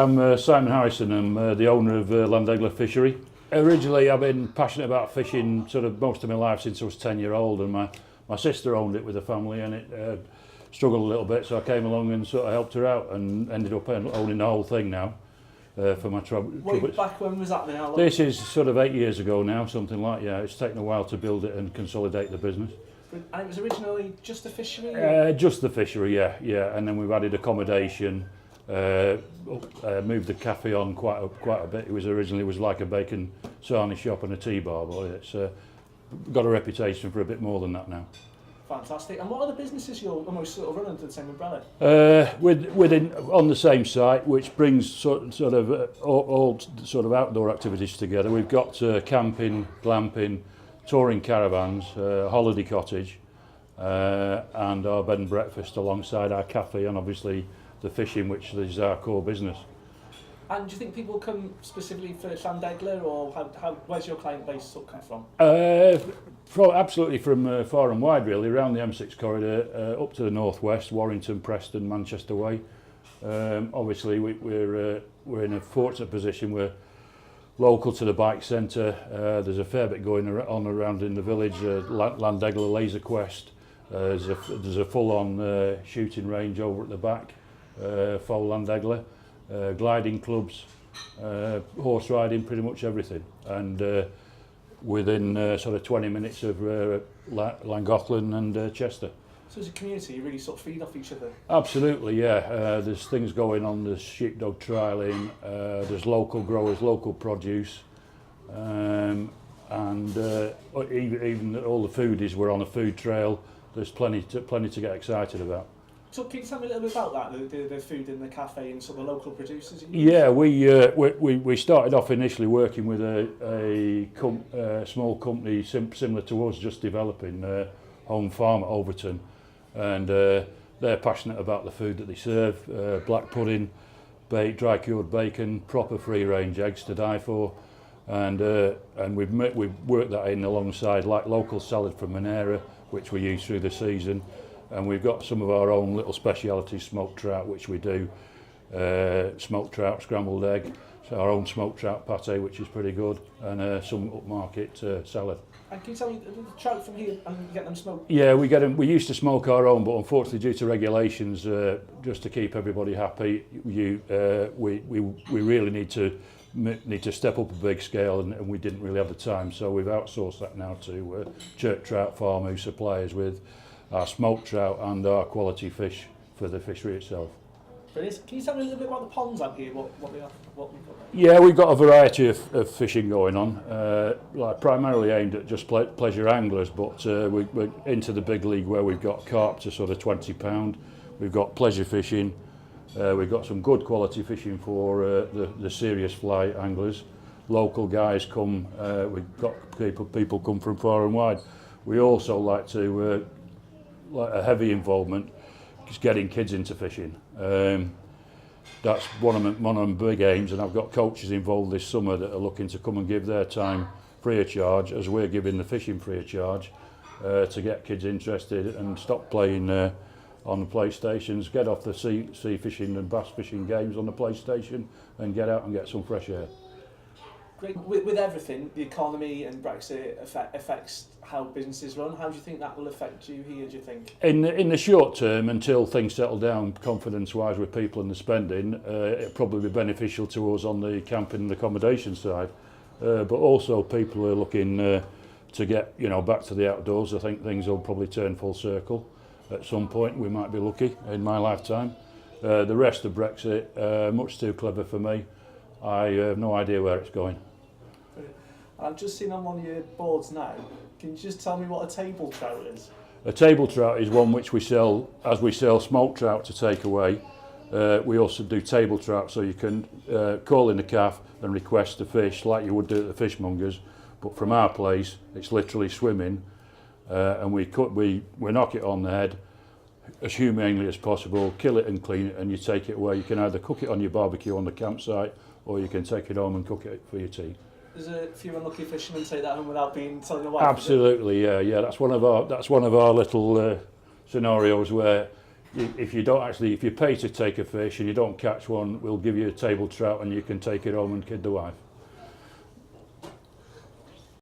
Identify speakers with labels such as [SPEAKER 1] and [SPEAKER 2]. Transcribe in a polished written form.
[SPEAKER 1] I'm Simon Harrison. I'm the owner of Llandegla Fishery. Originally, I've been passionate about fishing sort of most of my life since I was 10-year-old, and my sister owned it with the family, and it struggled a little bit, so I came along and sort of helped her out and ended up owning the whole thing now for my trouble.
[SPEAKER 2] Way back when was that now?
[SPEAKER 1] This is sort of 8 years ago now, something like, yeah. It's taken a while to build it and consolidate the business.
[SPEAKER 2] And it was originally just a fishery?
[SPEAKER 1] Just the fishery, yeah. And then we've added accommodation, moved the cafe on quite a bit. It was originally like a bacon sarnie shop and a tea bar, but it's got a reputation for a bit more than that now.
[SPEAKER 2] Fantastic. And what other businesses you're almost sort of run under the same umbrella?
[SPEAKER 1] Within on the same site, which brings sort of all sort of outdoor activities together. We've got camping, glamping, touring caravans, holiday cottage, and our bed and breakfast alongside our cafe, and obviously the fishing, which is our core business.
[SPEAKER 2] And do you think people come specifically for Llandegla, or where's your client base sort of come from?
[SPEAKER 1] Absolutely from far and wide, really, around the M6 corridor, up to the northwest, Warrington, Preston, Manchester way. Obviously, we're in a fortunate position. We're local to the bike centre. There's a fair bit going on around in the village. Llandegla Laser Quest. There's a full-on shooting range over at the back. For Llandegla, gliding clubs, horse riding, pretty much everything. And within sort of 20 minutes of Llangollen and Chester.
[SPEAKER 2] So as a community, you really sort of feed off each other?
[SPEAKER 1] Absolutely, yeah. There's things going on. There's sheepdog trialling, there's local growers, local produce, and even all the foodies, we're on a food trail. There's plenty to get excited about.
[SPEAKER 2] So can you tell me a little bit about that, the food in the cafe and sort of the local producers?
[SPEAKER 1] Yeah, we started off initially working with a small company similar to us, just developing Home Farm at Overton, and they're passionate about the food that they serve, black pudding, dry cured bacon, proper free range eggs to die for, and we've worked that in alongside like local salad from Monera, which we use through the season. And we've got some of our own little speciality smoked trout, which we do. Smoked trout, scrambled egg, so our own smoked trout pate, which is pretty good, and some upmarket salad.
[SPEAKER 2] And can you tell me the trout from here, and you get them smoked?
[SPEAKER 1] Yeah, we get them. We used to smoke our own, but unfortunately, due to regulations, just to keep everybody happy, we really need to step up a big scale, and we didn't really have the time, so we've outsourced that now to Church Trout Farm, who supply us with our smoked trout and our quality fish for the fishery itself.
[SPEAKER 2] Brilliant. Can you tell me a little bit about the ponds out here? What they are? What we've got there?
[SPEAKER 1] Yeah, we've got a variety of fishing going on, like primarily aimed at just pleasure anglers, but we're into the big league where we've got carp to sort of £20. We've got pleasure fishing. We've got some good quality fishing for the serious fly anglers. Local guys come. We've got people come from far and wide. We also like to like a heavy involvement is getting kids into fishing. That's one of my big aims, and I've got coaches involved this summer that are looking to come and give their time free of charge, as we're giving the fishing free of charge, to get kids interested and stop playing on the PlayStations, get off the sea fishing and bass fishing games on the PlayStation, and get out and get some fresh air.
[SPEAKER 2] Great. With everything, the economy and Brexit affects how businesses run. How do you think that will affect you here, do you think?
[SPEAKER 1] In the short term, until things settle down confidence-wise with people and the spending, it'll probably be beneficial to us on the camping and accommodation side. But also people are looking to get back to the outdoors. I think things will probably turn full circle at some point. We might be lucky in my lifetime. The rest of Brexit, much too clever for me. I have no idea where it's going.
[SPEAKER 2] I've just seen on one of your boards now. Can you just tell me what a table trout is?
[SPEAKER 1] A table trout is one which we sell, as we sell smoked trout to take away. We also do table trout, so you can call in the calf and request a fish like you would do at the fishmongers. But from our place, it's literally swimming, and we knock it on the head as humanely as possible, kill it and clean it, and you take it away. You can either cook it on your barbecue on the campsite, or you can take it home and cook it for your tea.
[SPEAKER 2] There's a few unlucky fishermen take that home without telling the wife.
[SPEAKER 1] Absolutely, yeah. That's one of our little scenarios where if you don't if you pay to take a fish and you don't catch one, we'll give you a table trout and you can take it home and kid the wife.